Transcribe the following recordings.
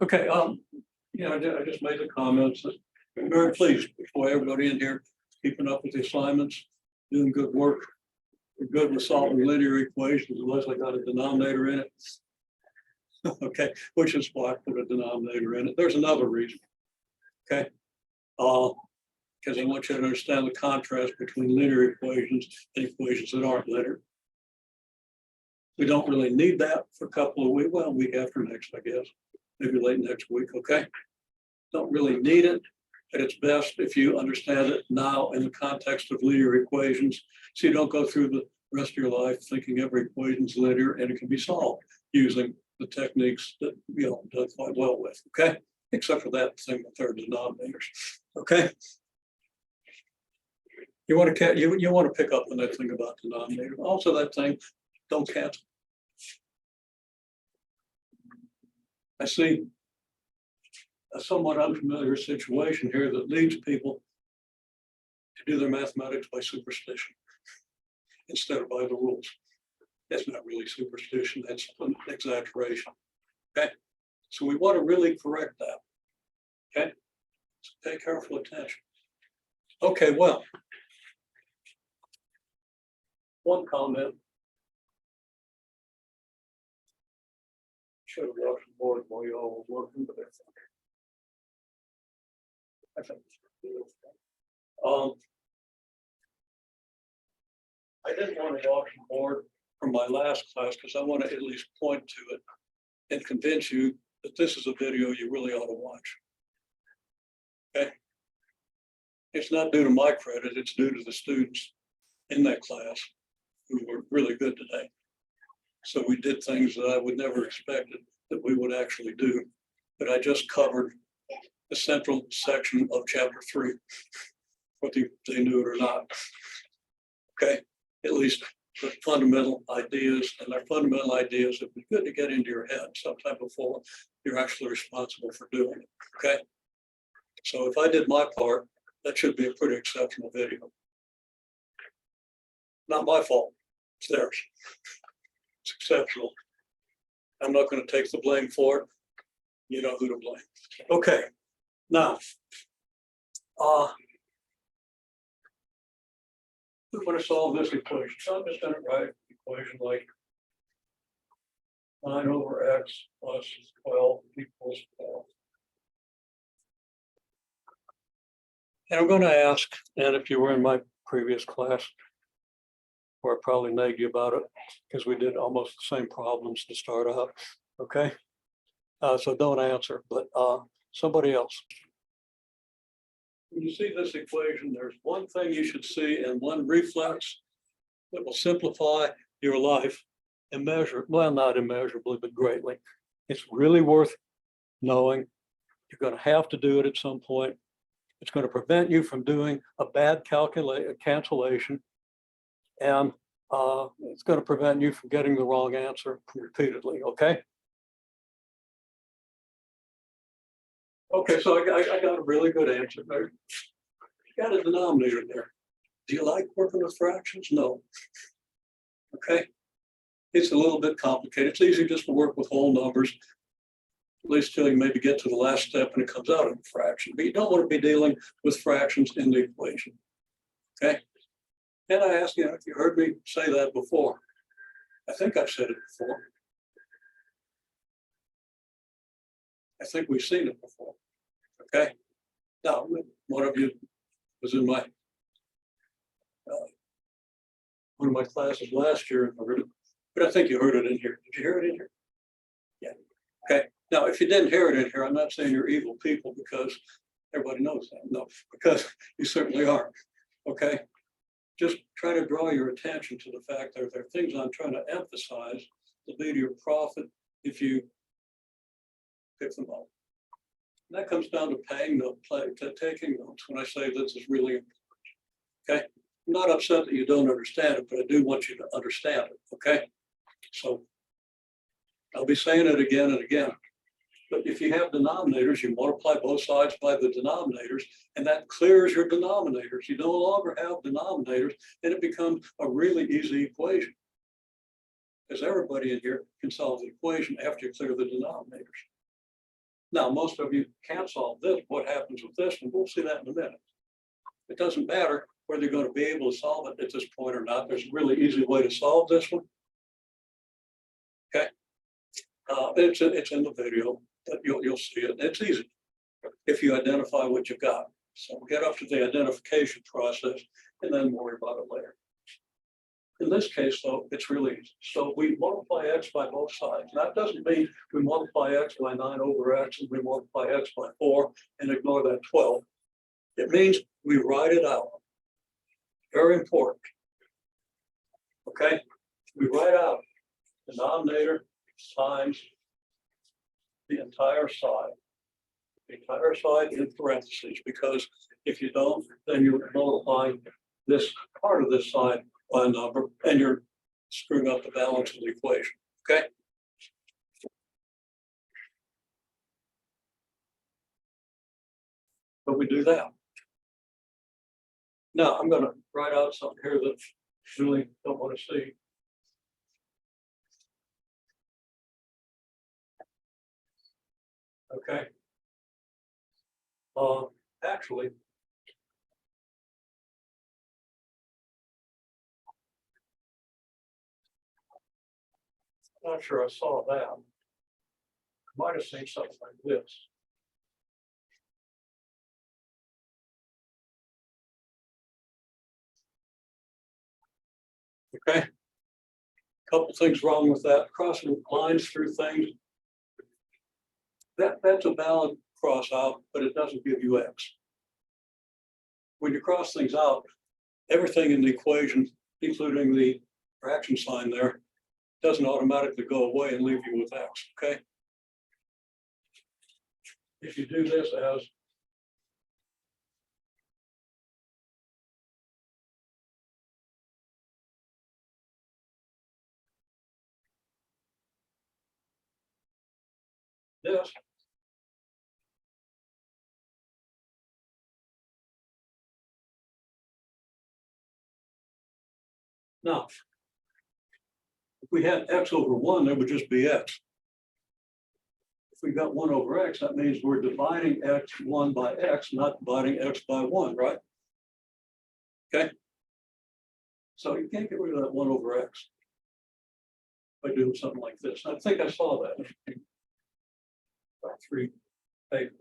Okay, I just made the comments. I'm very pleased with the way everybody in here keeping up with the assignments, doing good work. We're good with solving linear equations unless I got a denominator in it. Okay, which is why I put a denominator in it. There's another reason. Okay. Because I want you to understand the contrast between linear equations and equations that aren't linear. We don't really need that for a couple of weeks, well, week after next, I guess, maybe late next week, okay? Don't really need it, but it's best if you understand it now in the context of linear equations, so you don't go through the rest of your life thinking every equation is linear and it can be solved using the techniques that we all done quite well with, okay? Except for that thing with their denominators, okay? You want to pick up on that thing about denominator. Also, that thing, don't cancel. I see a somewhat unfamiliar situation here that leads people to do their mathematics by superstition instead of by the rules. That's not really superstition, that's an exaggeration. Okay, so we want to really correct that. Okay, so pay careful attention. Okay, well, one comment. Should have watched the board while you all were working, but I think I didn't want to watch the board from my last class because I want to at least point to it and convince you that this is a video you really ought to watch. Okay. It's not due to my credit, it's due to the students in that class who were really good today. So we did things that I would never expected that we would actually do, but I just covered the central section of chapter 3, whether they knew it or not. Okay, at least the fundamental ideas, and their fundamental ideas would be good to get into your head sometime before you're actually responsible for doing it. Okay, so if I did my part, that should be a pretty exceptional video. Not my fault, it's theirs. It's exceptional. I'm not going to take the blame for it. You know who to blame. Okay, now, we want to solve this equation. So I'm just going to write an equation like 9 over x plus 12 equals 12. And I'm going to ask, and if you were in my previous class, where I probably nagged you about it, because we did almost the same problems to start out, okay? So don't answer, but somebody else. When you see this equation, there's one thing you should see and one reflex that will simplify your life immeasurably, well, not immeasurably, but greatly. It's really worth knowing. You're going to have to do it at some point. It's going to prevent you from doing a bad cancellation. And it's going to prevent you from getting the wrong answer repeatedly, okay? Okay, so I got a really good answer there. You got a denominator there. Do you like working with fractions? No. Okay. It's a little bit complicated. It's easy just to work with whole numbers, at least till you maybe get to the last step and it comes out in a fraction. But you don't want to be dealing with fractions in the equation. Okay. And I ask you if you heard me say that before. I think I've said it before. I think we've seen it before. Okay. Now, one of you was in my one of my classes last year, but I think you heard it in here. Did you hear it in here? Yeah. Okay. Now, if you didn't hear it in here, I'm not saying you're evil people because everybody knows that. No, because you certainly are. Okay. Just try to draw your attention to the fact that there are things I'm trying to emphasize to be to your profit if you pick them up. And that comes down to paying notes, to taking notes when I say this is really important. Okay. I'm not upset that you don't understand it, but I do want you to understand it. Okay. So I'll be saying it again and again. But if you have denominators, you multiply both sides by the denominators, and that clears your denominators. You no longer have denominators, and it becomes a really easy equation. Because everybody in here can solve the equation after you clear the denominators. Now, most of you can't solve this. What happens with this? And we'll see that in a minute. It doesn't matter whether you're going to be able to solve it at this point or not. There's a really easy way to solve this one. Okay. It's in the video, but you'll see it. It's easy if you identify what you got. So we'll get up to the identification process and then worry about it later. In this case, though, it's really easy. So we multiply x by both sides. That doesn't mean we multiply x by 9 over x and we multiply x by 4 and ignore that 12. It means we write it out. Very important. Okay, we write out the denominator times the entire side. The entire side in parentheses, because if you don't, then you're multiplying this part of this side by a number and you're screwing up the balance of the equation. Okay. But we do that. Now I'm going to write out something here that you really don't want to see. Okay. Actually, I'm not sure I saw that. I might have seen something like this. Okay. Couple things wrong with that. Crossing lines through things. That's a valid cross out, but it doesn't give you x. When you cross things out, everything in the equation, including the fraction sign there, doesn't automatically go away and leave you with x. Okay. If you do this as this, now, if we had x over 1, there would just be x. If we got 1 over x, that means we're dividing x1 by x, not dividing x by 1, right? Okay. So you can't get rid of that 1 over x by doing something like this. I think I saw that in about 3 papers.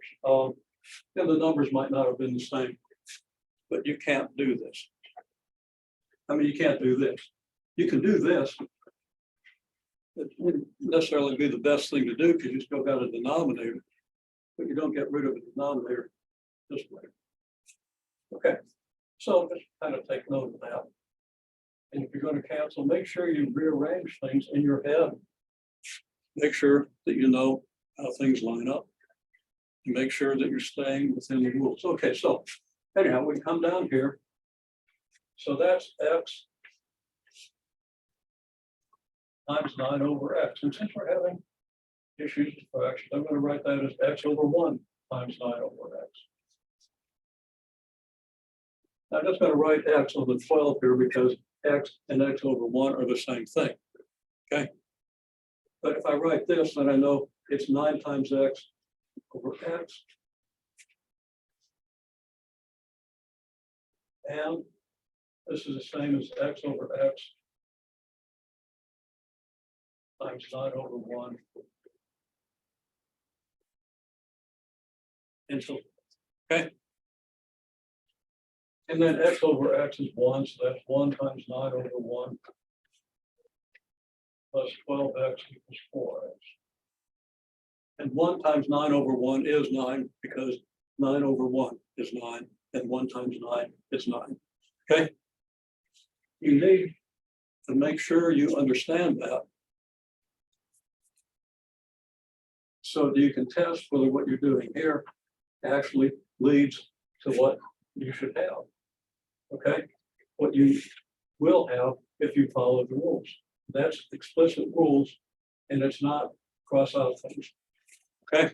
And the numbers might not have been the same, but you can't do this. I mean, you can't do this. You can do this. It wouldn't necessarily be the best thing to do because you still got a denominator, but you don't get rid of the denominator this way. Okay, so just kind of take note of that. And if you're going to cancel, make sure you rearrange things in your head. Make sure that you know how things line up. And make sure that you're staying within the rules. Okay, so anyhow, we come down here. So that's x times 9 over x. And since we're having issues with fractions, I'm going to write that as x over 1 times 9 over x. I'm just going to write x over 12 here because x and x over 1 are the same thing. Okay. But if I write this, then I know it's 9 times x over x. And this is the same as x over x times 9 over 1. And so, okay. And then x over x is 1, so that's 1 times 9 over 1 plus 12x equals 4x. And 1 times 9 over 1 is 9 because 9 over 1 is 9, and 1 times 9 is 9. Okay? You need to make sure you understand that so that you can test whether what you're doing here actually leads to what you should have. Okay? What you will have if you follow the rules. That's explicit rules, and it's not cross out things. Okay?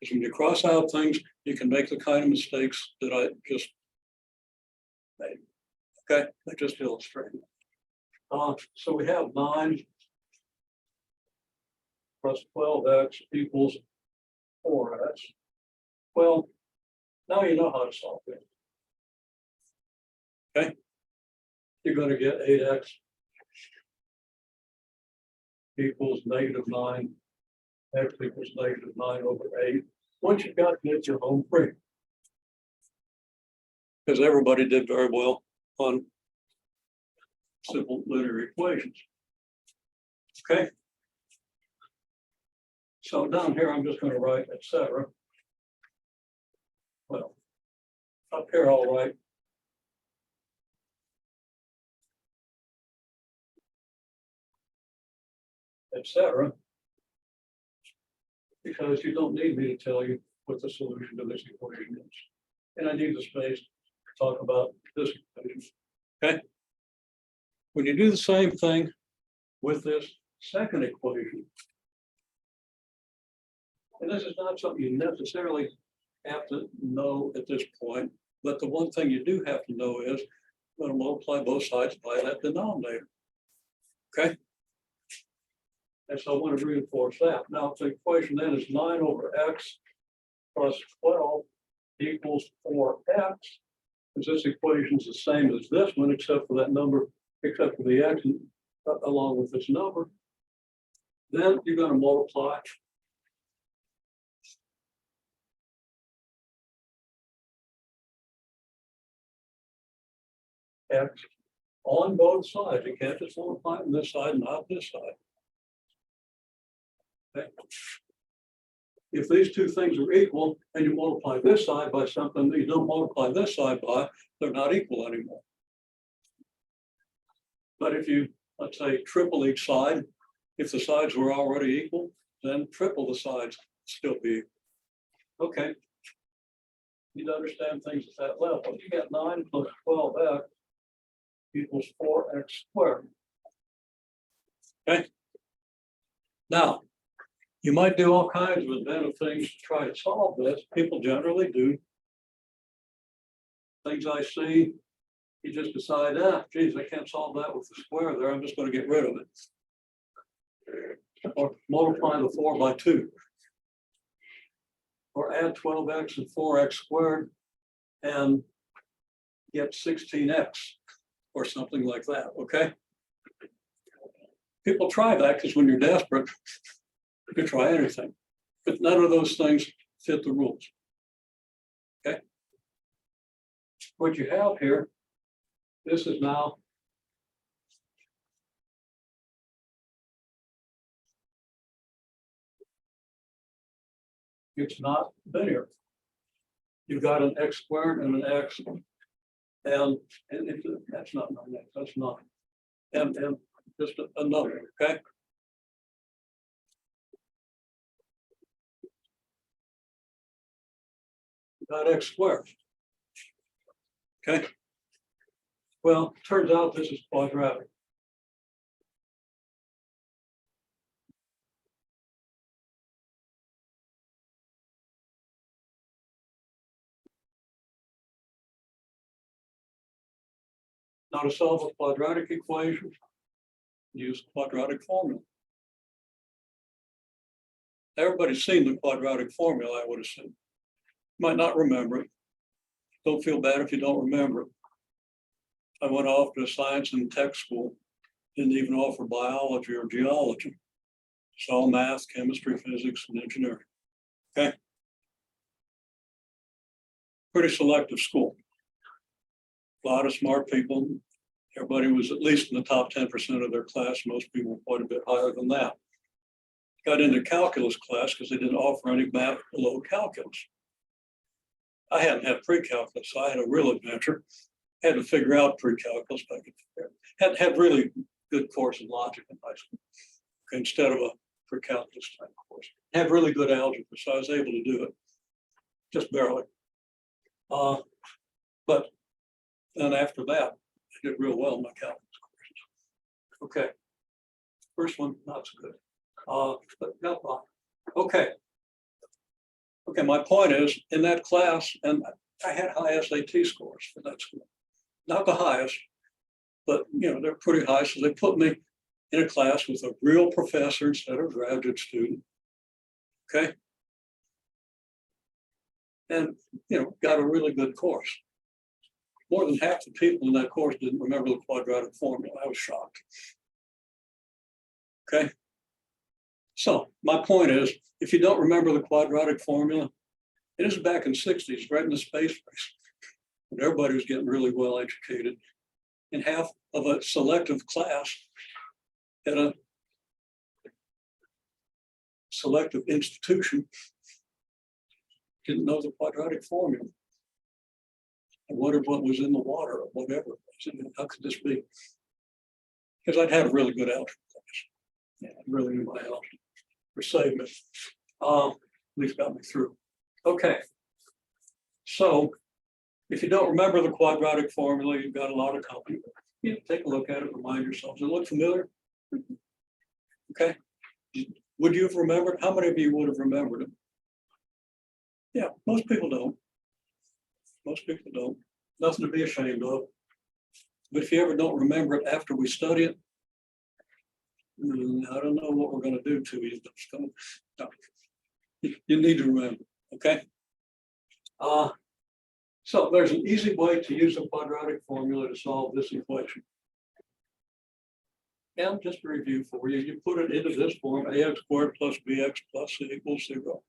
Because when you cross out things, you can make the kind of mistakes that I just made. Okay, I just illustrated. So we have 9 plus 12x equals 4x. Well, now you know how to solve it. Okay. You're going to get 8x equals -9. X equals -9/8. Once you've got it, you're home free. Because everybody did very well on simple linear equations. Okay. So down here, I'm just going to write etc. Well, up here, I'll write etc. Because you don't need me to tell you what the solution to this equation is. And I need the space to talk about this equation. Okay. When you do the same thing with this second equation, and this is not something you necessarily have to know at this point, but the one thing you do have to know is I'm going to multiply both sides by that denominator. Okay. And so I want to reinforce that. Now, if the equation then is 9/x plus 12 equals 4x, because this equation is the same as this one, except for that number, except for the x along with this number, then you're going to multiply x on both sides. You can't just multiply on this side and not this side. Okay. If these two things are equal and you multiply this side by something that you don't multiply this side by, they're not equal anymore. But if you, let's say, triple each side, if the sides were already equal, then triple the sides still be equal. Okay. You need to understand things at that level. You get 9 plus 12x equals 4x squared. Okay. Now, you might do all kinds of inventive things to try to solve this. People generally do things I see. You just decide, geez, I can't solve that with the square there. I'm just going to get rid of it. Or multiply the 4 by 2. Or add 12x and 4x squared and get 16x or something like that, okay? People try that because when you're desperate, you can try anything. But none of those things fit the rules, okay? What you have here, this is now it's not linear. You've got an x squared and an x, and that's not 9x, that's 9. And just a number, okay? Got x squared. Okay. Well, turns out this is quadratic. Now to solve a quadratic equation, use quadratic formula. Everybody's seen the quadratic formula, I would assume. Might not remember it. Don't feel bad if you don't remember it. I went off to science and tech school, didn't even offer biology or geology. It's all math, chemistry, physics, and engineering. Okay. Pretty selective school. A lot of smart people. Everybody was at least in the top 10% of their class. Most people were quite a bit higher than that. Got into calculus class because they didn't offer any math below calculus. I hadn't had pre-calculus, so I had a real adventure. Had to figure out pre-calculus, but I had really good course in logic in high school instead of a pre-calculus type course. Had really good algebra, so I was able to do it, just barely. But then after that, I did real well in my calculus courses. Okay, first one not so good, but got by. Okay. Okay, my point is, in that class, and I had high SAT scores for that school. Not the highest, but they're pretty high. So they put me in a class with a real professor instead of a graduate student. Okay. and, got a really good course. More than half the people in that course didn't remember the quadratic formula. I was shocked. Okay. So my point is, if you don't remember the quadratic formula, it is back in the 60s, right in the space race, when everybody was getting really well educated, and half of a selective class at a selective institution didn't know the quadratic formula. I wondered what was in the water or whatever. I said, how could this be? Because I'd had a really good algebra class. Yeah, I really knew my algebra. For saving me. At least got me through. Okay. So if you don't remember the quadratic formula, you've got a lot of company. You take a look at it, remind yourselves. Does it look familiar? Okay. Would you have remembered? How many of you would have remembered it? Yeah, most people don't. Most people don't. Nothing to be ashamed of. But if you ever don't remember it after we study it, I don't know what we're going to do to you. No. You need to remember, okay? So there's an easy way to use a quadratic formula to solve this equation. And just to review for you, you put it into this form, ax squared plus bx plus c equals 0.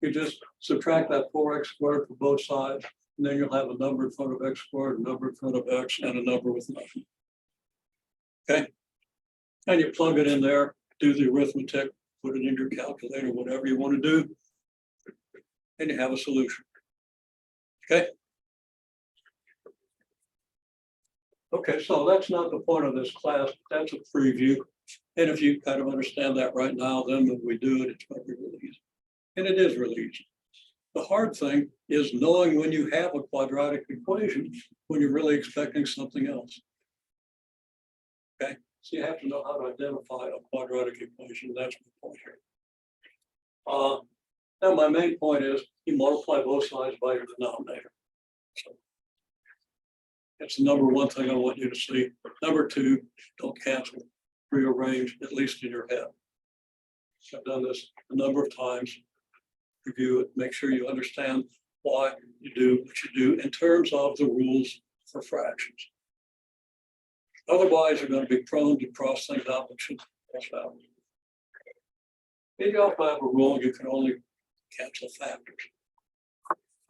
You just subtract that 4x squared for both sides, and then you'll have a number in front of x squared, a number in front of x, and a number with nothing. Okay? And you plug it in there, do the arithmetic, put it in your calculator, whatever you want to do, and you have a solution. Okay? Okay, so that's not the point of this class. That's a preview. And if you kind of understand that right now, then when we do it, it's going to be really easy. And it is really easy. The hard thing is knowing when you have a quadratic equation, when you're really expecting something else. Okay? So you have to know how to identify a quadratic equation. That's my point here. Now my main point is you multiply both sides by your denominator. So that's the number one thing I want you to see. Number two, don't cancel, rearrange, at least in your head. I've done this a number of times. Review it, make sure you understand why you do what you do in terms of the rules for fractions. Otherwise, you're going to be prone to cross things out that should cross out. If you also have a rule, you can only cancel factors.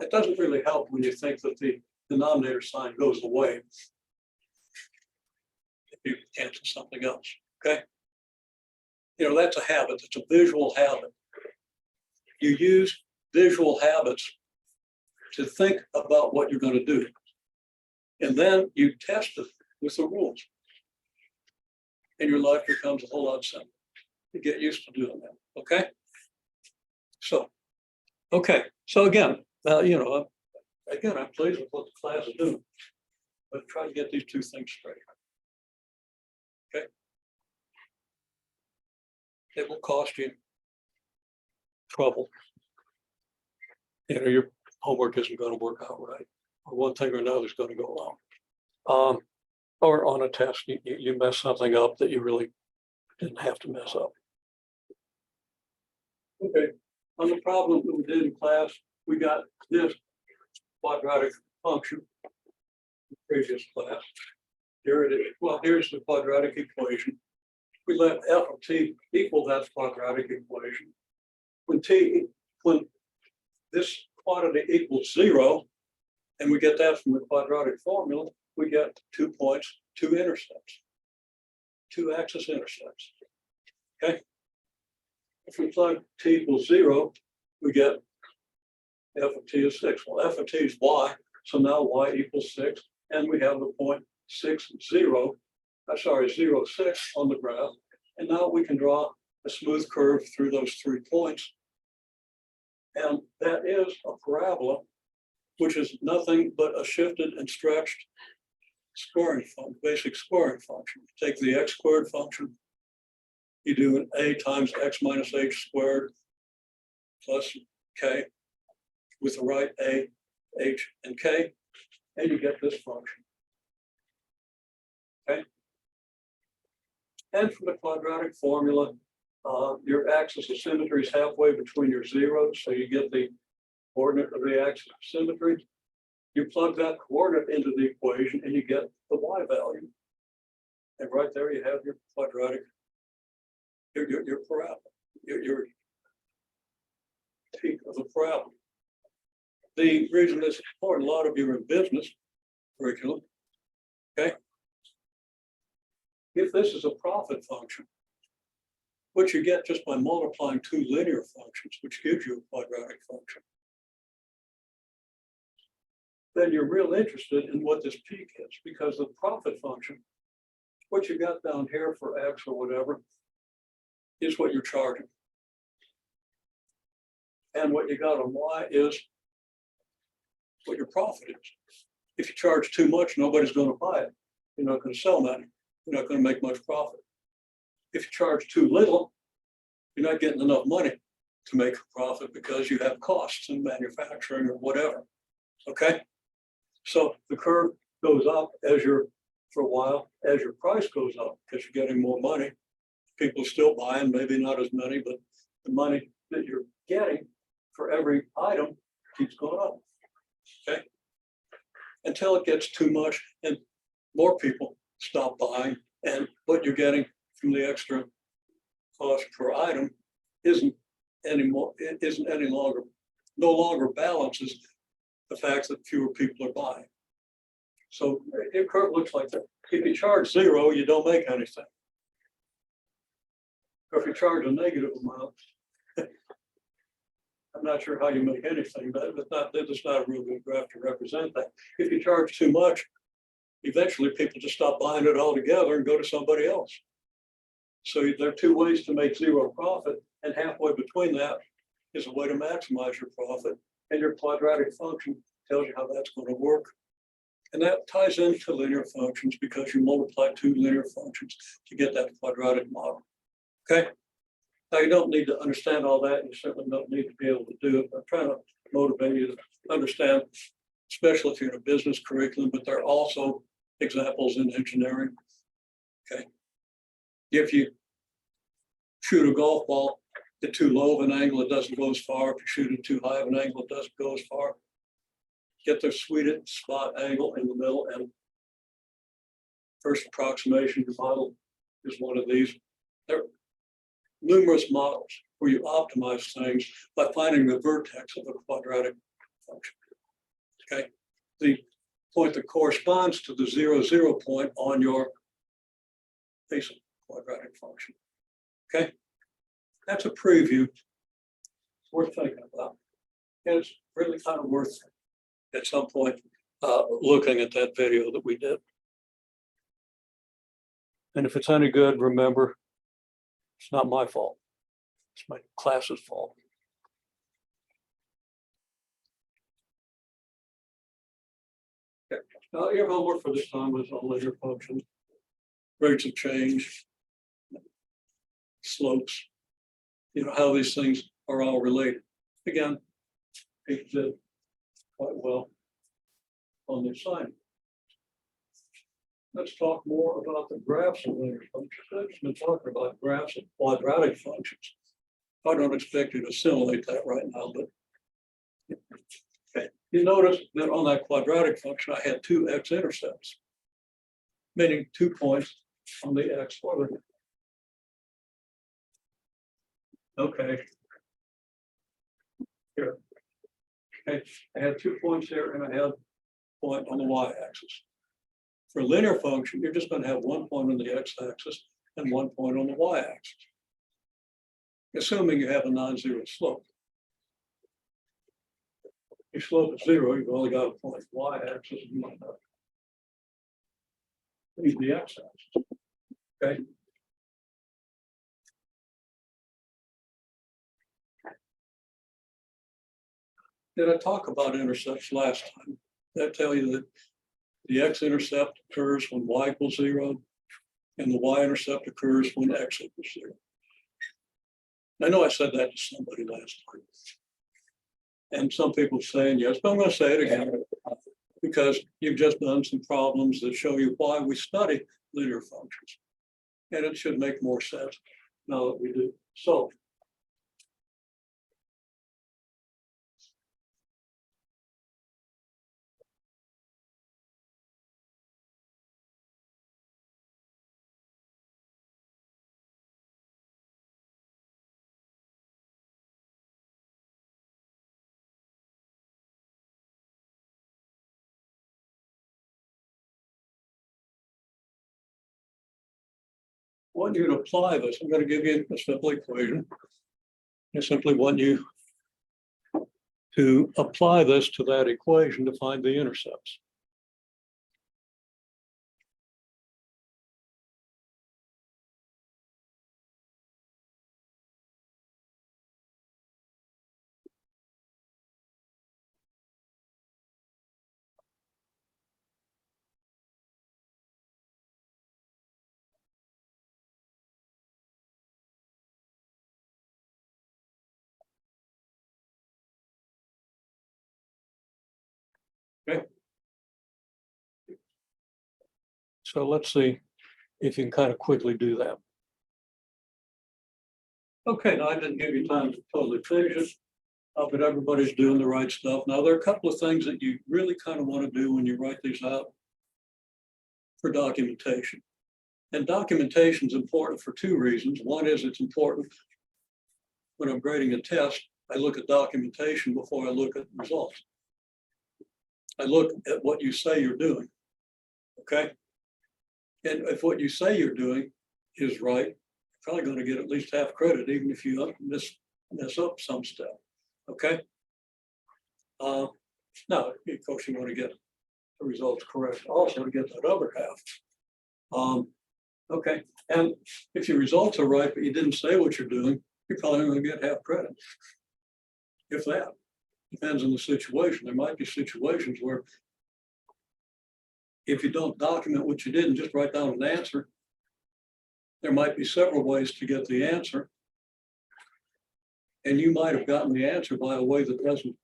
That doesn't really help when you think that the denominator sign goes away if you cancel something else, okay? That's a habit, it's a visual habit. You use visual habits to think about what you're going to do. And then you test it with the rules. And your life becomes a whole lot simpler. You get used to doing that, okay? So again, again, I'm pleased with what the class is doing. But try to get these two things straight. Okay? It will cost you trouble. Your homework isn't going to work out right, or one thing or another is going to go wrong. Or on a test, you mess something up that you really didn't have to mess up. Okay, on the problem that we did in class, we got this quadratic function in the previous class. Here it is. Well, here's the quadratic equation. We let f of t equal that quadratic equation. When this quantity equals 0, and we get that from the quadratic formula, we get 2 points, 2 intercepts, 2 axis intercepts. Okay. If we plug t equals 0, we get f of t is 6. Well, f of t is y, so now y equals 6, and we have the point 6, 0, 0, 6 on the graph. And now we can draw a smooth curve through those 3 points. And that is a parabola, which is nothing but a shifted and stretched squaring function, basic squaring function. Take the x squared function, you do an a times x minus h squared plus k with the right a, h, and k, and you get this function. Okay. And from the quadratic formula, your axis of symmetry is halfway between your zeros, so you get the coordinate of the axis of symmetry. You plug that coordinate into the equation and you get the y value. And right there you have your quadratic, your parabola, your peak of the parabola. The reason this is important, a lot of you are in business curriculum, okay? If this is a profit function, which you get just by multiplying two linear functions, which gives you a quadratic function, then you're real interested in what this peak is, because the profit function, what you got down here for X or whatever, is what you're charging. And what you got on Y is what your profit is. If you charge too much, nobody's going to buy it. You're not going to sell many. You're not going to make much profit. If you charge too little, you're not getting enough money to make a profit because you have costs in manufacturing or whatever. Okay? So the curve goes up as for a while, as your price goes up, because you're getting more money. People are still buying, maybe not as many, but the money that you're getting for every item keeps going up. Okay? Until it gets too much and more people stop buying, and what you're getting from the extra cost per item isn't any longer, no longer balances the fact that fewer people are buying. So your curve looks like that. If you charge zero, you don't make anything. Or if you charge a negative amount, I'm not sure how you make anything, but it's not a real good graph to represent that. If you charge too much, eventually people just stop buying it altogether and go to somebody else. So there are two ways to make zero profit, and halfway between that is a way to maximize your profit. And your quadratic function tells you how that's going to work. And that ties into linear functions because you multiply two linear functions to get that quadratic model. Okay? Now, you don't need to understand all that. You certainly don't need to be able to do it. I'm trying to motivate you to understand, especially if you're in a business curriculum, but there are also examples in engineering. Okay. If you shoot a golf ball at too low of an angle, it doesn't go as far. If you shoot it too high of an angle, it doesn't go as far. Get the sweet spot angle in the middle, and first approximation model is one of these. There are numerous models where you optimize things by finding the vertex of a quadratic function. Okay, the point that corresponds to the 0, 0 point on your basic quadratic function. Okay, that's a preview. It's worth thinking about. And it's really kind of worth at some point looking at that video that we did. And if it's any good, remember, it's not my fault. It's my class's fault. Okay. Now, your homework for this time was on linear functions, rates of change, slopes, how these things are all related. Again, people did quite well on the assignment. Let's talk more about the graphs of linear functions. I've just been talking about graphs of quadratic functions. I don't expect you to assimilate that right now, but okay. You notice that on that quadratic function, I had two x-intercepts, meaning 2 points on the x-coordinate. Okay. Here. Okay. I had 2 points here, and I had a point on the y-axis. For a linear function, you're just going to have 1 point on the x-axis and 1 point on the y-axis, assuming you have a non-zero slope. If your slope is 0, you've only got a point y-axis, and you might not leave the x-axis. Okay. Did I talk about intercepts last time? Did I tell you that the x-intercept occurs when y equals 0, and the y-intercept occurs when x equals 0? I know I said that to somebody last time. And some people saying yes, but I'm going to say it again because you've just done some problems that show you why we study linear functions. And it should make more sense now that we do. So want you to apply this. I'm going to give you a simple equation. I simply want you to apply this to that equation to find the intercepts. Okay. So let's see if you can kind of quickly do that. Okay, now I didn't give you time to totally finish it, but everybody's doing the right stuff. Now, there are a couple of things that you really kind of want to do when you write these out for documentation. And documentation is important for two reasons. One is it's important when I'm grading a test, I look at documentation before I look at results. I look at what you say you're doing, okay? And if what you say you're doing is right, you're probably going to get at least half credit, even if you mess up some stuff, okay? Now, of course, you want to get the results correct also to get that other half. Okay, and if your results are right, but you didn't say what you're doing, you're probably going to get half credit. If that. Depends on the situation. There might be situations where if you don't document what you did and just write down an answer, there might be several ways to get the answer. And you might have gotten the answer by a way that doesn't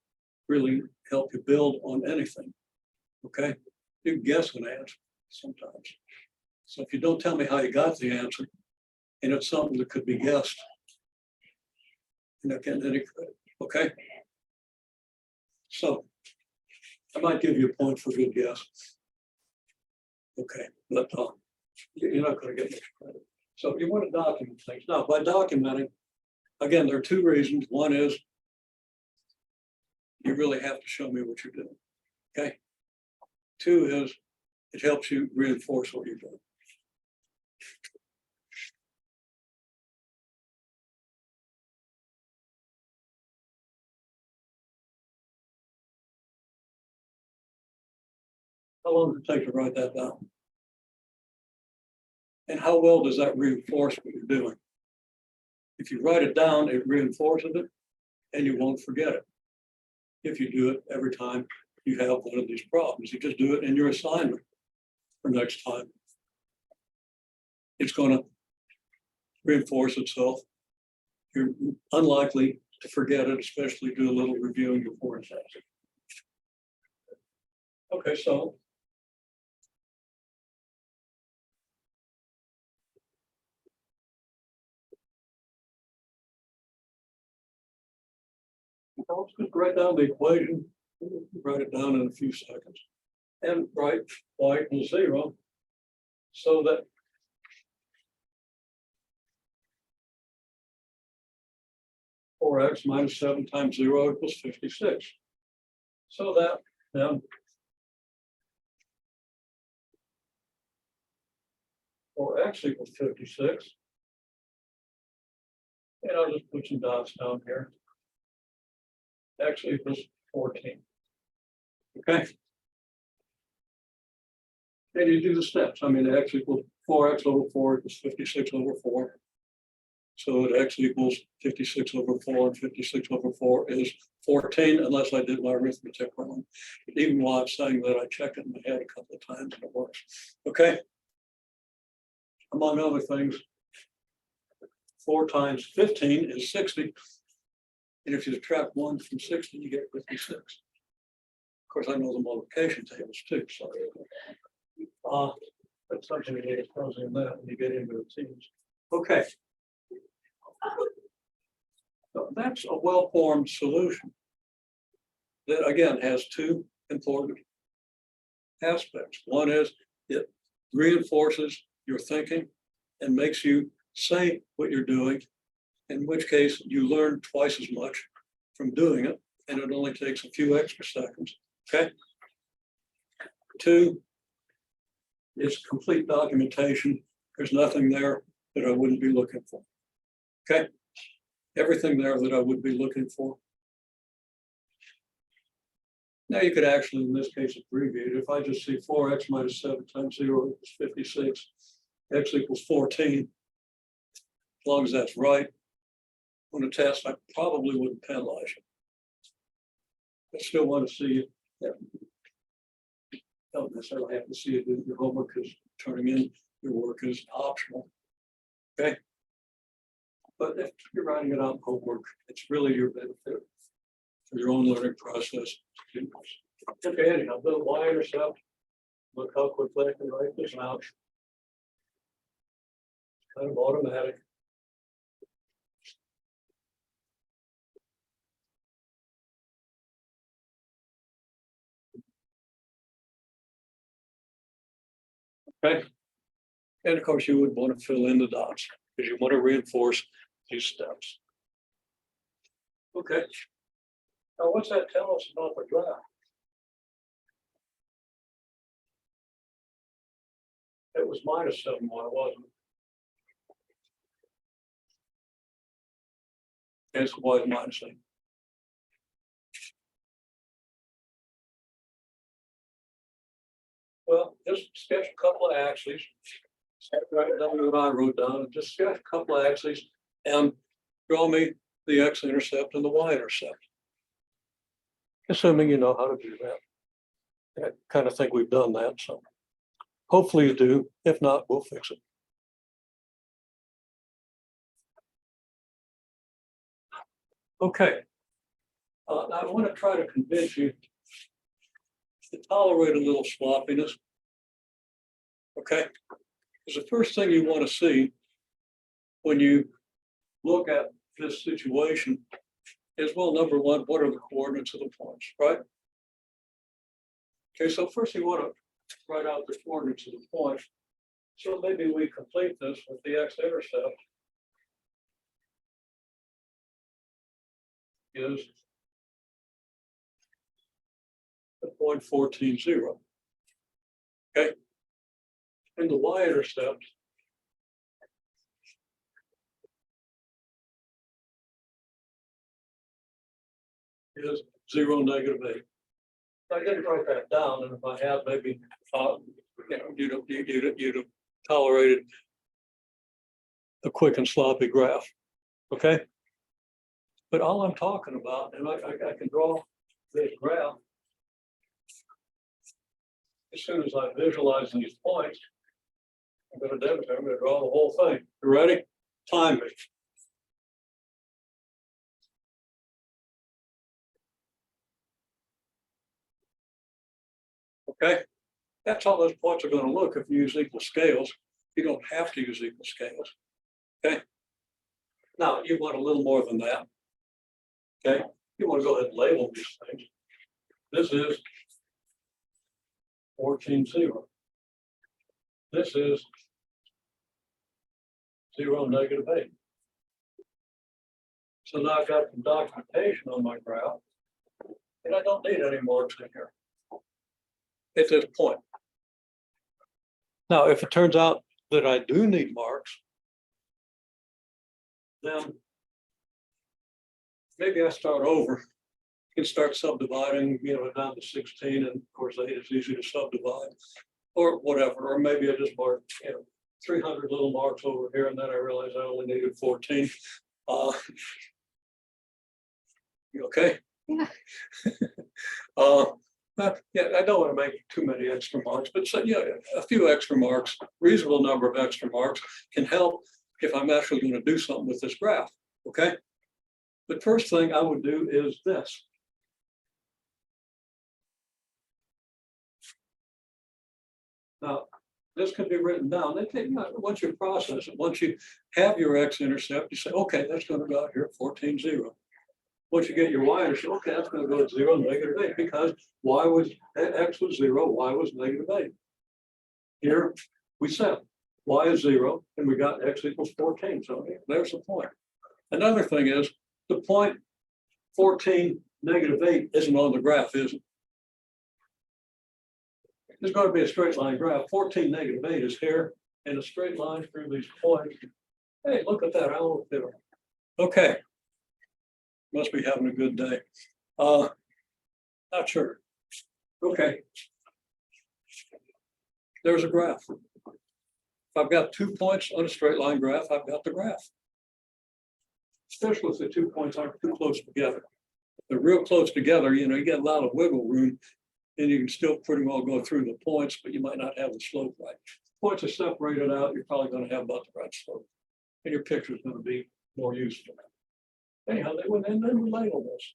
really help you build on anything. Okay, you can guess an answer sometimes. So if you don't tell me how you got the answer, and it's something that could be guessed, you're not getting any credit. Okay. So I might give you a point for a good guess. Okay, but you're not going to get much credit. So you want to document things. Now, by documenting, again, there are two reasons. One is you really have to show me what you're doing. Okay. Two is it helps you reinforce what you're doing. How long does it take to write that down? And how well does that reinforce what you're doing? If you write it down, it reinforces it and you won't forget it. If you do it every time you have one of these problems, you just do it in your assignment for next time. It's going to reinforce itself. You're unlikely to forget it, especially do a little reviewing before and after. Okay, so I'll just write down the equation, write it down in a few seconds, and write y equals 0 so that (4x minus 7 times 0 equals 56. So that then 4x equals 56. And I'll just put some dots down here. X equals 14. Okay. And you do the steps. I mean, x equals 4x over 4 equals 56 over 4. So that x equals 56 over 4 and 56 over 4 is 14, unless I did my arithmetic wrong. But even while I'm saying that, I check it in my head a couple of times and it works. Okay. Among other things, 4 times 15 is 60. And if you subtract 1 from 60, you get 56. Of course, I know the multiplication tables too. So that's something that is in that when you get into the teams. Okay. So that's a well-formed solution that again has two important aspects. One is it reinforces your thinking and makes you say what you're doing, in which case you learn twice as much from doing it, and it only takes a few extra seconds. Okay. 2, it's complete documentation. There's nothing there that I wouldn't be looking for. Okay, everything there that I would be looking for. Now you could actually, in this case, abbreviate. If I just see 4x minus 7 times 0 equals 56, x equals 14. As long as that's right on a test, I probably wouldn't penalize you. I still want to see you. Yeah. Don't necessarily have to see you do your homework, because turning in your work is optional. Okay. But if you're writing it out in homework, it's really your benefit for your own learning process. Okay, anyhow, the y-intercept. Look how quickly I can write this out. Kind of automatic. Okay. And of course, you would want to fill in the dots because you want to reinforce these steps. Okay. Now, what's that tell us about the graph? It was minus 7y, wasn't it? It's y minus 8. Well, just sketch a couple of axes. Write down what I wrote down. Just sketch a couple of axes and draw me the x-intercept and the y-intercept. Assuming you know how to do that. I kind of think we've done that, so hopefully you do. If not, we'll fix it. Okay. I want to try to convince you to tolerate a little sloppiness. Okay. Because the first thing you want to see when you look at this situation is, well, number one, what are the coordinates of the points, right? Okay, so first you want to write out the coordinates of the points. So maybe we complete this with the x-intercept is the point 14, 0. Okay. And the y-intercept is 0, negative 8. I didn't write that down, and if I had, maybe you'd have tolerated a quick and sloppy graph. Okay. But all I'm talking about, and I can draw this graph as soon as I visualize these points. I'm going to demonstrate. I'm going to draw the whole thing. You ready? Time me. Okay. That's how those points are going to look if you use equal scales. You don't have to use equal scales. Okay. Now you want a little more than that. Okay. You want to go ahead and label these things. This is 14, 0. This is 0, negative 8. So now I've got some documentation on my graph, and I don't need any marks in here at this point. Now, if it turns out that I do need marks, then maybe I start over and start subdividing, down to 16, and of course 8 is easy to subdivide, or whatever, or maybe I just mark, 300 little marks over here, and then I realize I only needed 14. You okay? Yeah. Yeah, I don't want to make too many extra marks, but so, a few extra marks, reasonable number of extra marks can help if I'm actually going to do something with this graph. Okay. The first thing I would do is this. Now, this can be written down. Once you process it, once you have your x-intercept, you say, okay, that's going to go out here at 14, 0. Once you get your y-intercept, okay, that's going to go at 0, negative 8, because x was 0, y was negative 8. Here we said y is 0, and we got x equals 14. So there's the point. Another thing is the point 14, negative 8 isn't on the graph, is it? There's going to be a straight line graph. 14, negative 8 is here, and a straight line through these points Hey, look at that. I don't know. Okay. Must be having a good day. Not sure. Okay. There's a graph. If I've got 2 points on a straight line graph, I've got the graph. Especially if the 2 points aren't too close together. If they're real close together, you know, you get a lot of wiggle room and you can still pretty well go through the points, but you might not have the slope right. Points are separated out, you're probably going to have about the right slope. And your picture is going to be more useful. Anyhow, they went in and label this.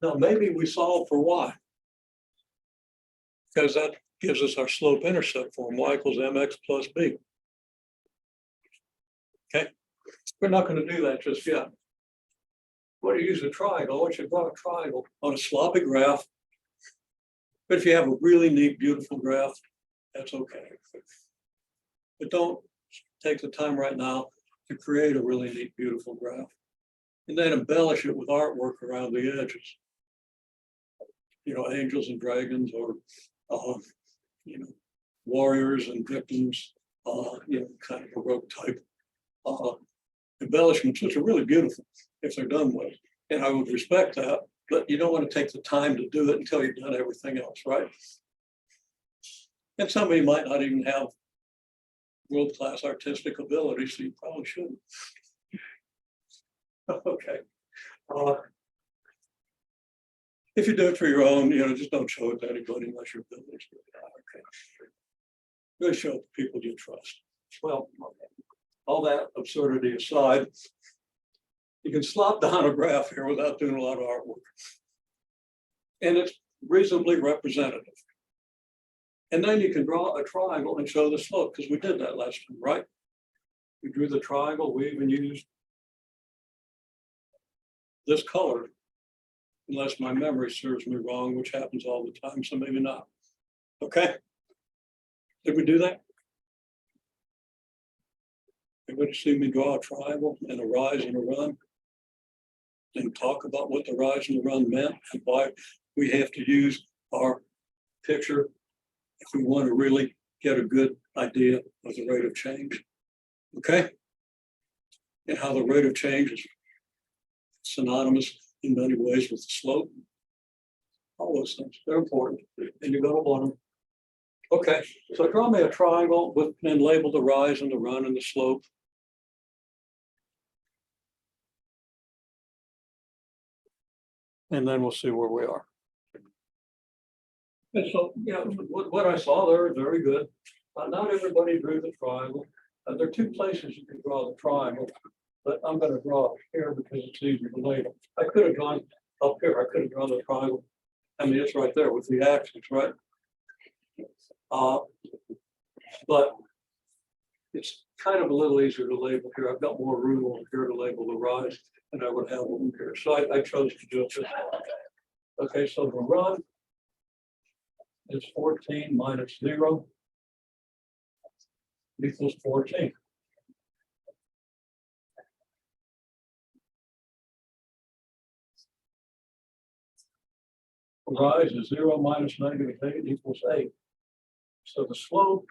Now, maybe we solve for y. Because that gives us our slope intercept form, y equals mx plus b. Okay, we're not going to do that just yet. What do you use a triangle? I want you to draw a triangle on a sloppy graph. But if you have a really neat, beautiful graph, that's okay. But don't take the time right now to create a really neat, beautiful graph. And then embellish it with artwork around the edges. You know, angels and dragons, or you know, warriors and victims, you know, kind of Baroque type embellishments, which are really beautiful if they're done well. And I would respect that, but you don't want to take the time to do it until you've done everything else, right? And somebody might not even have world-class artistic ability, so you probably shouldn't. Okay. If you do it for your own, you know, just don't show it to anybody unless your ability. Okay. Really show it to people you trust. Well, all that absurdity aside, you can slop down a graph here without doing a lot of artwork. And it's reasonably representative. And then you can draw a triangle and show the slope, because we did that last time, right? We drew the triangle, we even used this color, unless my memory serves me wrong, which happens all the time, so maybe not. Okay? Did we do that? Everybody see me draw a triangle and a rise and a run? And talk about what the rise and the run meant and why we have to use our picture if we want to really get a good idea of the rate of change. Okay? And how the rate of change is synonymous in many ways with the slope. All those things, they're important, and you're going to want them. Okay, so draw me a triangle with and label the rise and the run and the slope. And then we'll see where we are. And so, yeah, what I saw there is very good. Not everybody drew the triangle. There are 2 places you can draw the triangle, but I'm going to draw it here because it's easier to label. I could have gone up here. I could have drawn the triangle. I mean, it's right there with the axis, right? But it's kind of a little easier to label here. I've got more room over here to label the rise than I would have over here. So I chose to do it this way. Okay, so the run is 14 minus 0 equals 14. Rise is 0 minus -8 equals 8. So the slope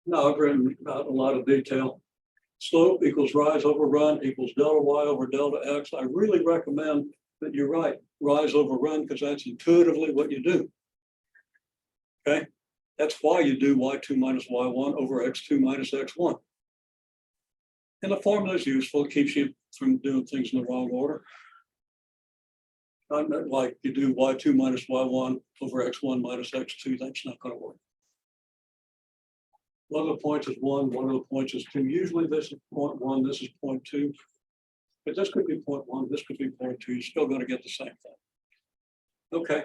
now I've written out a lot of detail. Slope equals rise over run equals delta y over delta x. I really recommend that you write rise over run because that's intuitively what you do. Okay, that's why you do y2 minus y1 over x2 minus x1. And the formula is useful, it keeps you from doing things in the wrong order. Not like you do y2 minus y1 over x1 minus x2, that's not going to work. One of the points is 1, one of the points is 2. Usually this is 0.1, this is 0.2. But this could be 0.1, this could be 0.2. You're still going to get the same thing. Okay,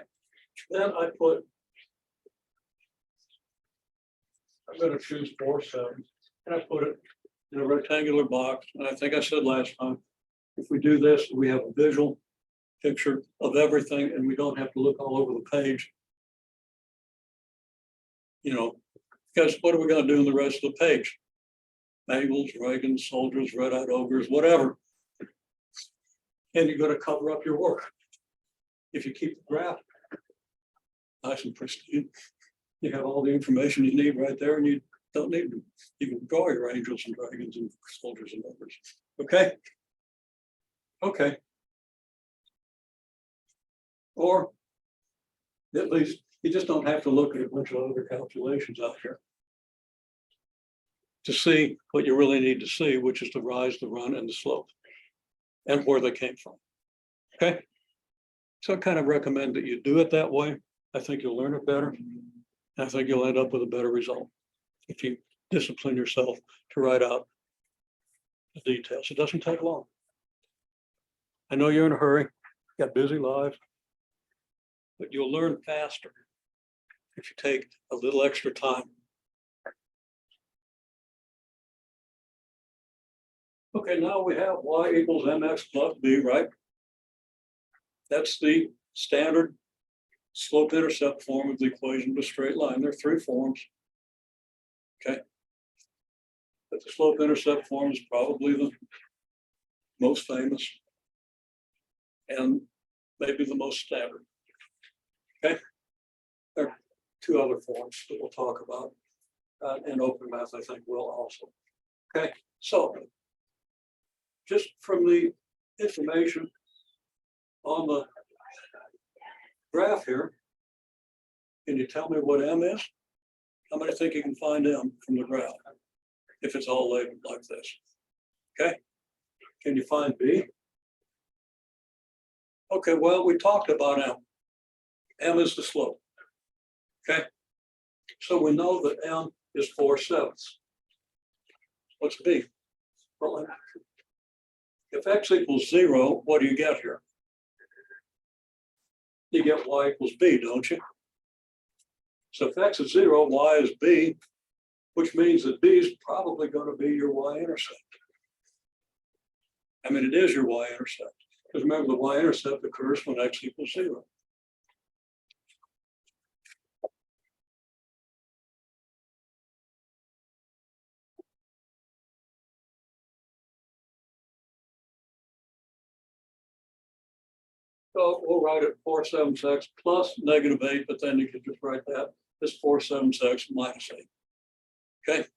then I put I'm gonna choose 4/7, and I put it in a rectangular box, and I think I said last time, if we do this, we have a visual picture of everything, and we don't have to look all over the page. You know, because what are we gonna do in the rest of the page? Bengals, Reagans, soldiers, red-eyed ogres, whatever. And you're gonna cover up your work. If you keep the graph nice and pristine, you have all the information you need right there, and you don't need to. You can draw your angels and dragons and soldiers and ogres. Okay? Okay. Or at least you just don't have to look at a bunch of other calculations out here to see what you really need to see, which is the rise, the run, and the slope, and where they came from. Okay? So I kind of recommend that you do it that way. I think you'll learn it better. I think you'll end up with a better result if you discipline yourself to write out the details. It doesn't take long. I know you're in a hurry, got busy lives, but you'll learn faster if you take a little extra time. Okay, now we have y equals mx plus b, right? That's the standard slope-intercept form of the equation of a straight line. There are three forms. Okay. But the slope-intercept form is probably the most famous and maybe the most standard. Okay. There are two other forms that we'll talk about, and open math, I think, will also. Okay, so just from the information on the graph here, can you tell me what M is? How many think you can find M from the graph if it's all labeled like this? Okay, can you find B? Okay, well, we talked about M. M is the slope. Okay, so we know that M is 4/7. What's B? Well, if x equals 0, what do you get here? You get y equals b, don't you? So if x is 0, y is b, which means that b is probably going to be your y-intercept. I mean, it is your y-intercept. Because remember, the y-intercept occurs when x equals 0. So we'll write it 4/7 plus -8, but then you can just write that as 4/7 minus 8. Okay.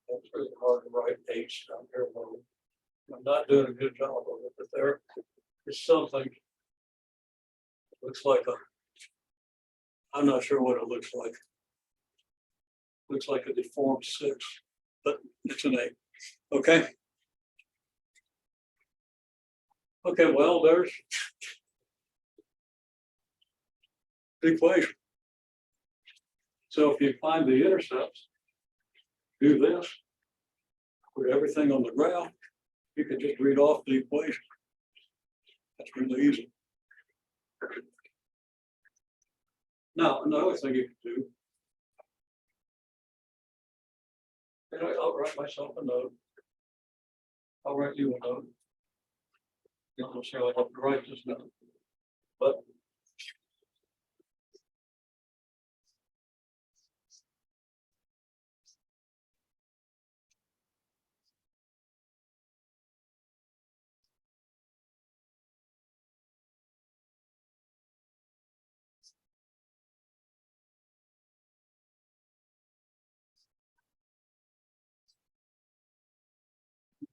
It's really hard to write 8s down here. I'm not doing a good job of it, but there is something. It looks like I'm not sure what it looks like. Looks like a deformed 6, but it's an 8. Okay. Okay, well, there's the equation. So if you find the intercepts, do this, put everything on the graph, you can just read off the equation. That's really easy. Now, another thing you can do, and I'll write myself a note. I'll write you a note. You don't necessarily have to write this note, but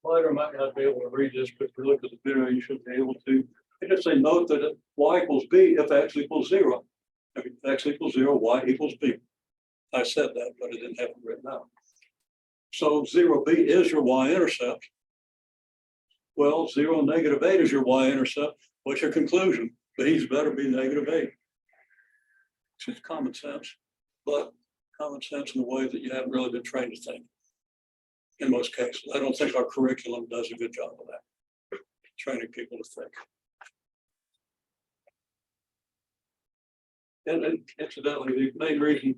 might or might not be able to read this, but if you look at the video, you should be able to. I just say note that y equals b if x equals 0. I mean, if x equals 0, y equals b. I said that, but I didn't have it written out. So 0b is your y-intercept. Well, 0 -8 is your y-intercept. What's your conclusion? B's better be -8. It's just common sense, but common sense in a way that you haven't really been trained to think. In most cases, I don't think our curriculum does a good job of that. training people to think. And incidentally, the main reason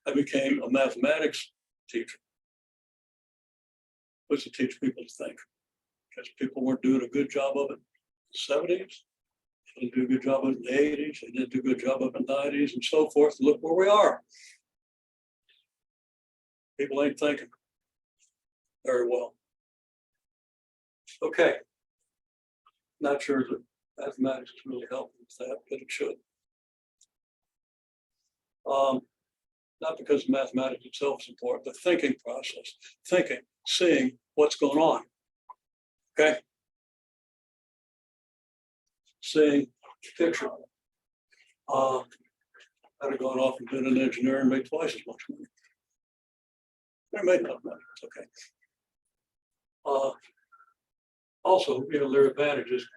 I became a mathematics teacher was to teach people to think, because people weren't doing a good job of it in the 70s. They didn't do a good job of it in the 80s. They didn't do a good job of it in the 90s and so forth. Look where we are. People ain't thinking very well. Okay. Not sure that mathematics is really helping with that, but it should. Not because mathematics itself is important, the thinking process, thinking, seeing what's going on. Okay. Seeing picture. I'd have gone off and been an engineer and made twice as much money. I made enough money, it's okay. Also, you know, there are advantages.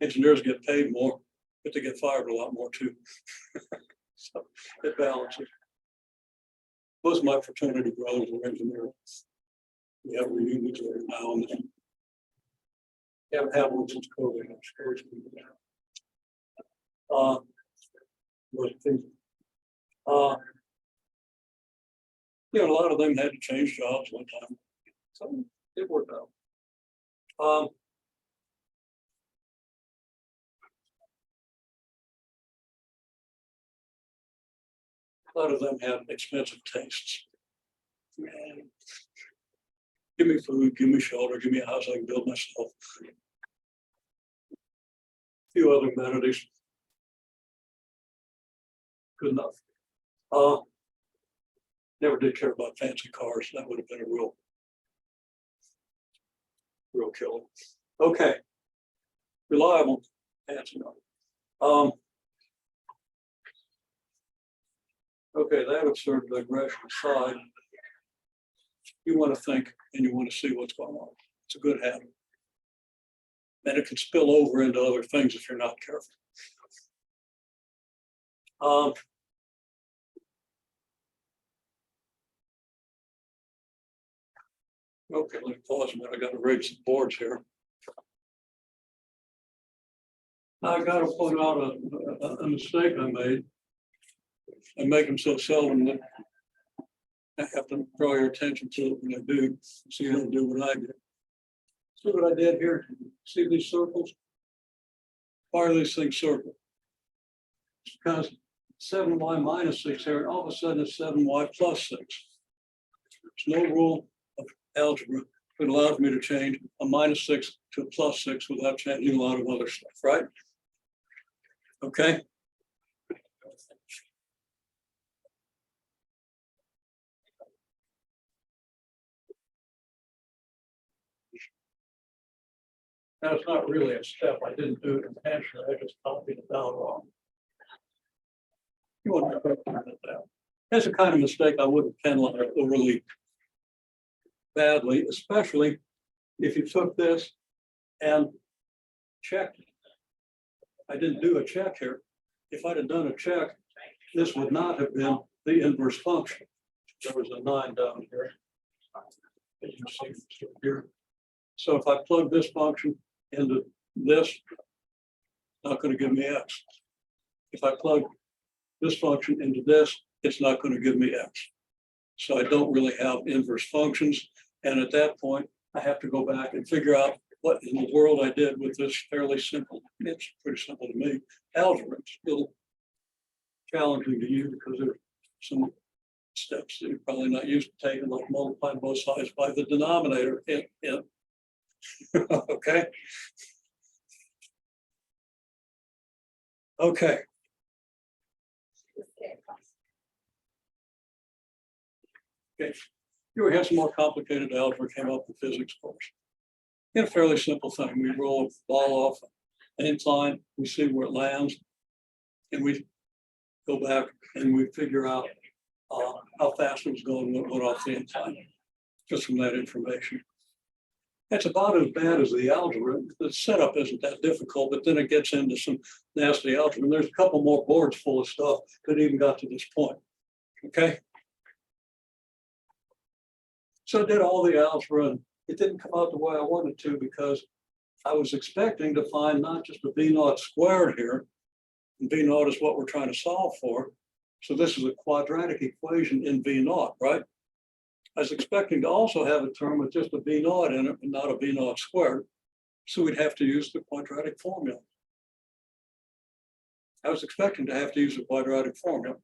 Engineers get paid more, but they get fired a lot more too. So it balances. Most of my fraternity brothers were engineers. We have reunions every now and then. Haven't had one since COVID. I'm scared to do that. You know, a lot of them had to change jobs one time. So it worked out. A lot of them have expensive tastes. Man. Give me food, give me shelter, give me a house I can build myself. A few other amenities. Good enough. Never did care about fancy cars. That would have been a real killer. Okay. Reliable. Fancy enough. Okay, that would sort of digression aside. You want to think and you want to see what's going on. It's a good habit. And it can spill over into other things if you're not careful. Okay, let me pause a minute. I got to raise some boards here. I got to point out a mistake I made. I make them so seldom that I have to draw your attention to it when I do, so you don't do what I did. See what I did here? See these circles? Why are these things circled? It's because 7y minus 6 here, and all of a sudden it's 7y plus 6. There's no rule of algebra that allows me to change a minus 6 to a plus 6 without changing a lot of other stuff, right? Okay. That's not really a step. I didn't do it intentionally. I just copied it down wrong. You want to correct that. That's the kind of mistake I wouldn't penalize overly badly, especially if you took this and checked it. I didn't do a check here. If I'd have done a check, this would not have been the inverse function. There was a 9 down here. As you see here. So if I plug this function into this, it's not going to give me x. If I plug this function into this, it's not going to give me x. So I don't really have inverse functions. And at that point, I have to go back and figure out what in the world I did with this fairly simple, it's pretty simple to me, algebra. It's still challenging to you because there's some steps that you're probably not used to taking, like multiplying both sides by the denominator in. Okay. Okay. Okay. Here we have some more complicated algebra came up in physics course. In a fairly simple thing, we roll a ball off an incline, we see where it lands, and we go back and we figure out how fast it was going when it went off the incline, just from that information. It's about as bad as the algebra. The setup isn't that difficult, but then it gets into some nasty algebra. And there's a couple more boards full of stuff that even got to this point. Okay. So I did all the algebra and it didn't come out the way I wanted to because I was expecting to find not just a V naught squared here, and V naught is what we're trying to solve for. So this is a quadratic equation in V naught, right? I was expecting to also have a term with just a V naught in it, but not a V naught squared. So we'd have to use the quadratic formula. I was expecting to have to use the quadratic formula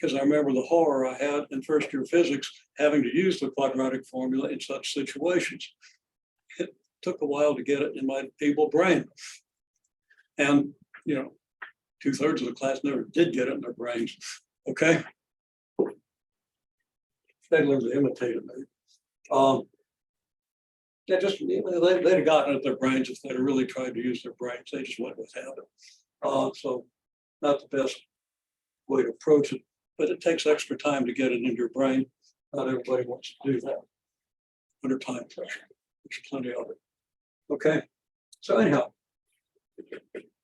because I remember the horror I had in first year physics having to use the quadratic formula in such situations. It took a while to get it in my feeble brain. And, you know, 2/3 of the class never did get it in their brains. Okay. They learned to imitate it. Yeah, just they'd have gotten it in their brains if they'd really tried to use their brains. They just went with habit. So not the best way to approach it, but it takes extra time to get it into your brain. Not everybody wants to do that under time pressure. There's plenty of it. Okay. So anyhow,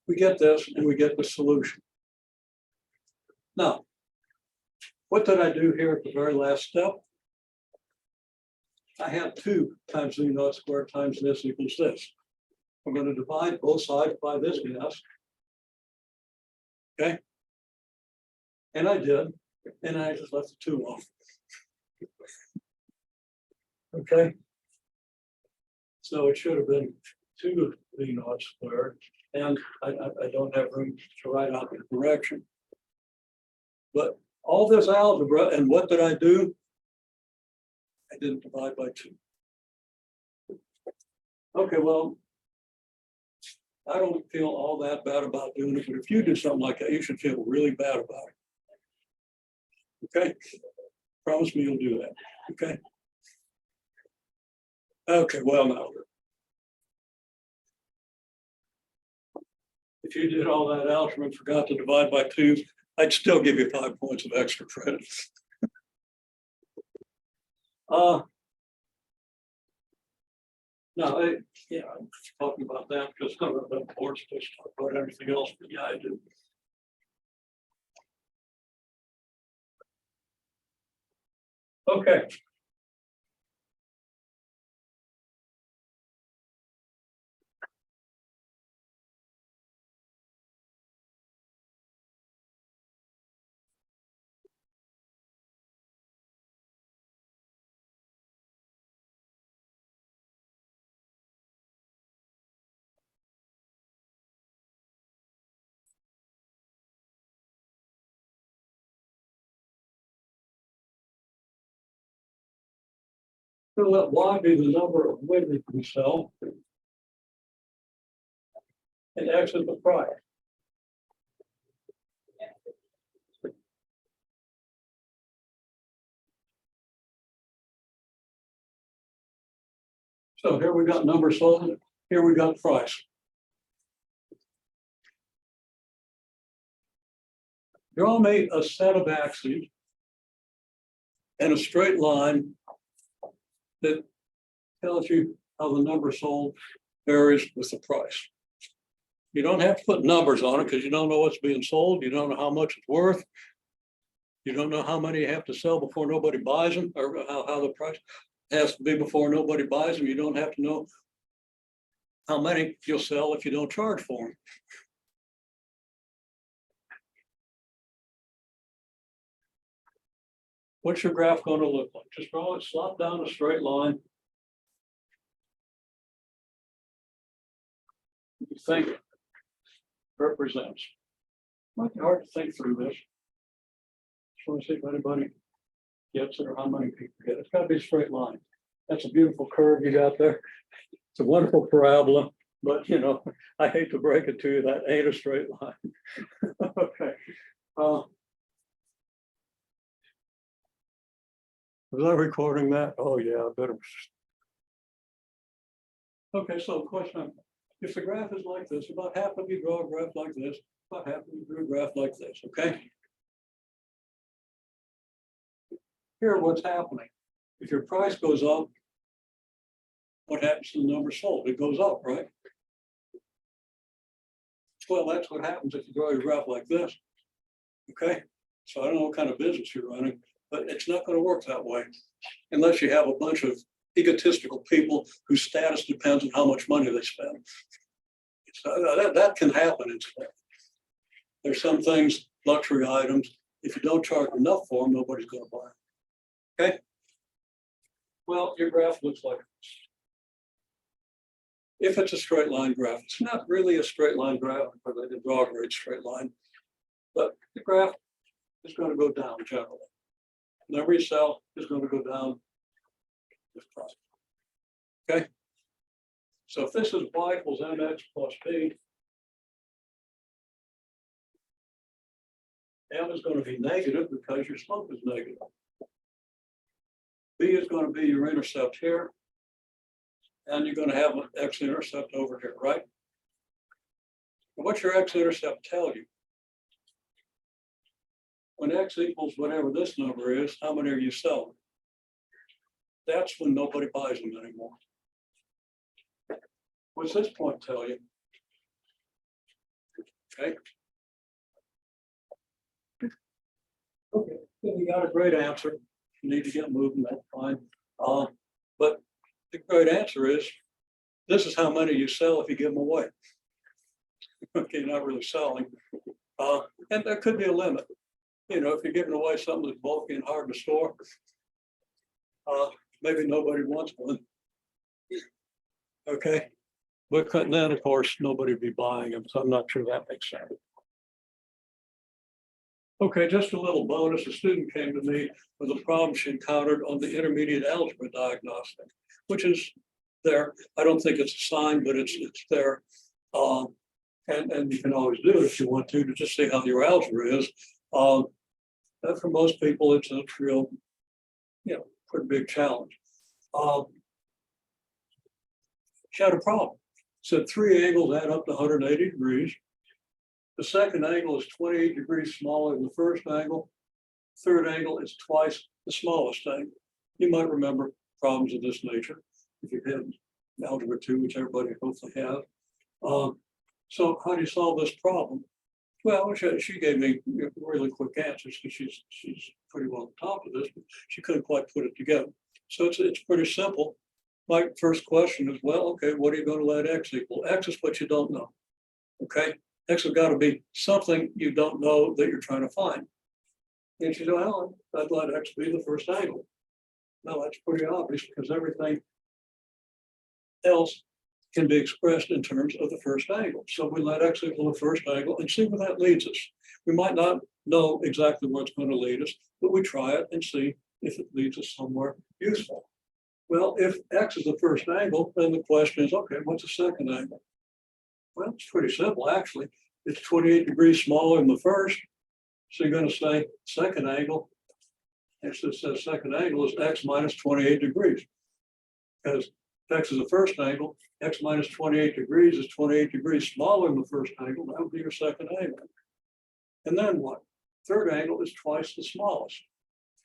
we get this and we get the solution. Now, what did I do here at the very last step? I have 2 times V naught squared times this equals this. I'm going to divide both sides by this guess. Okay. And I did, and I just left the 2 off. Okay. So it should have been 2 V naught squared, and I don't have room to write out the correction. But all this algebra, and what did I do? I didn't divide by 2. Okay, well, I don't feel all that bad about doing it, but if you do something like that, you should feel really bad about it. Okay? Promise me you'll do that. Okay? Okay, well, now. If you did all that algebra and forgot to divide by 2, I'd still give you 5 points of extra credit. No, I'm talking about that because some of the boards just talk about everything else, but yeah, I do. Okay. So let Y be the number of widgets we sell, and X is the price. So here we got number sold, here we got price. Draw me a set of axes and a straight line that tells you how the number sold varies with the price. You don't have to put numbers on it because you don't know what's being sold. You don't know how much it's worth. You don't know how many you have to sell before nobody buys them, or how the price has to be before nobody buys them. You don't have to know how many you'll sell if you don't charge for them. What's your graph going to look like? Just draw it, slop down a straight line. You think it represents. Might be hard to think through this. Just want to see if anybody gets it or how many people get it. It's got to be a straight line. That's a beautiful curve you got there. It's a wonderful parabola, but you know, I hate to break it to you, that ain't a straight line. Okay. Was I recording that? Oh yeah, I better. Okay, so question, if the graph is like this, about half of you draw a graph like this, about half of you draw a graph like this, okay? Here, what's happening? If your price goes up, what happens to the number sold? It goes up, right? Well, that's what happens if you draw your graph like this. Okay, so I don't know what kind of business you're running, but it's not going to work that way unless you have a bunch of egotistical people whose status depends on how much money they spend. So that can happen in stuff. There's some things, luxury items, if you don't charge enough for them, nobody's going to buy them. Okay. Well, your graph looks like this. If it's a straight line graph, it's not really a straight line graph, because I didn't draw a great straight line, but the graph is going to go down generally. And every cell is going to go down this process. Okay. So if this is y equals mx plus b, m is going to be negative because your slope is negative. B is going to be your intercept here. And you're going to have an x-intercept over here, right? And what's your x-intercept tell you? When x equals whatever this number is, how many are you selling? That's when nobody buys them anymore. What's this point tell you? Okay. Okay, you got a great answer. You need to get moving, that's fine. But the great answer is, this is how many you sell if you give them away. Okay, you're not really selling. And there could be a limit. You know, if you're giving away something that's bulky and hard to store, maybe nobody wants one. Okay, but then of course, nobody would be buying them, so I'm not sure that makes sense. Okay, just a little bonus. A student came to me with a problem she encountered on the intermediate algebra diagnostic, which is there. I don't think it's a sign, but it's there. And you can always do it if you want to just see how your algebra is. And for most people, it's a real, pretty big challenge. She had a problem. Said 3 angles add up to 180 degrees. The second angle is 28 degrees smaller than the first angle. Third angle is twice the smallest angle. You might remember problems of this nature if you had algebra 2, which everybody hopefully has. So how do you solve this problem? Well, she gave me really quick answers because she's pretty well on top of this, but she couldn't quite put it together. So it's pretty simple. My first question is, well, okay, what are you going to let x equal? X is what you don't know. Okay, x has got to be something you don't know that you're trying to find. And she said, well, I'd let x be the first angle. No, that's pretty obvious because everything else can be expressed in terms of the first angle. So we let x equal the first angle and see where that leads us. We might not know exactly where it's going to lead us, but we try it and see if it leads us somewhere useful. Well, if x is the first angle, then the question is, okay, what's the second angle? Well, it's pretty simple, actually. It's 28 degrees smaller than the first. So you're going to say second angle, it says second angle is x minus 28 degrees. Because x is the first angle, x minus 28 degrees is 28 degrees smaller than the first angle. That would be your second angle. And then what? Third angle is twice the smallest.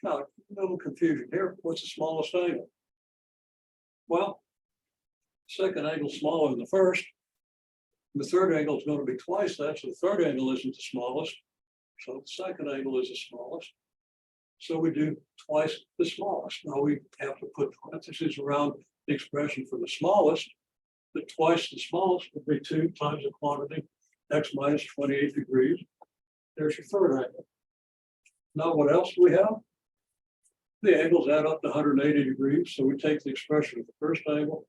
Now, a little confusion here. What's the smallest angle? Well, second angle is smaller than the first. The third angle is going to be twice that, so the third angle isn't the smallest. So the second angle is the smallest. So we do twice the smallest. Now we have to put parentheses around the expression for the smallest. The twice the smallest would be 2 times the quantity, x minus 28 degrees. There's your third angle. Now what else do we have? The angles add up to 180 degrees. So we take the expression of the first angle,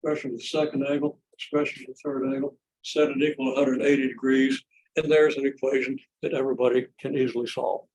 expression of the second angle, expression of the third angle, set it equal to 180 degrees. And there's an equation that everybody can easily solve.